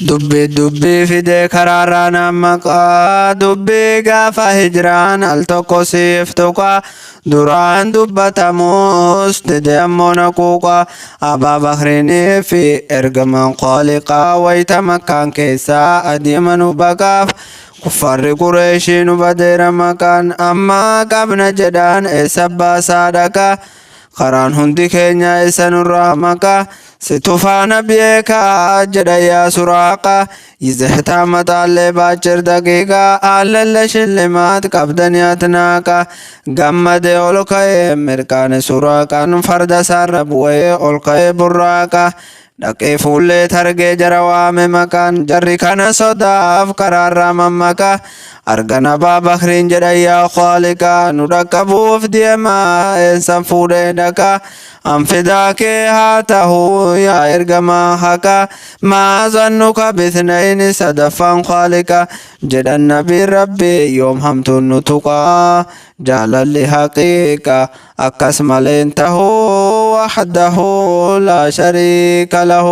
دبي دبي في دكرارانا مقا دبي غافا هجران التوكو سيفتوكا دران دبتا موس تدمونا كوكا أبا بخريني في إرقمان قالقا ويتا مكان كيسا أديمن بقاف كفار قريشين بدر مكان أما قبنا جدان إسابا صادقا قران هندي كينيا إسان الرحمكا ستوفانا بيكا جدا يا سراقا يزهتا مطالي باچر دقيقا آلال شلمات قبدنياتناكا غمد أولوكي مركان سراقا فرد ساربوي أولوكي براكا dhaqee fuullee targee jara waame makaan jarri kana sodaaf karaarraa mammakaa argana baabakriin jedha yaa qaaliqaa nu dhaqqabuuf deemaa eessan fuudhee dhaqaa anfidaa kee haa ta'uu yaa ergamaa haqaa maa zannuka bithnayni sadaffaan qaaliqaa jedhan nabiin rabbii yoom hamtuun nu tuqaa jaalalli haqiiqa akkas maleen tahuu wahdahu laa shariika له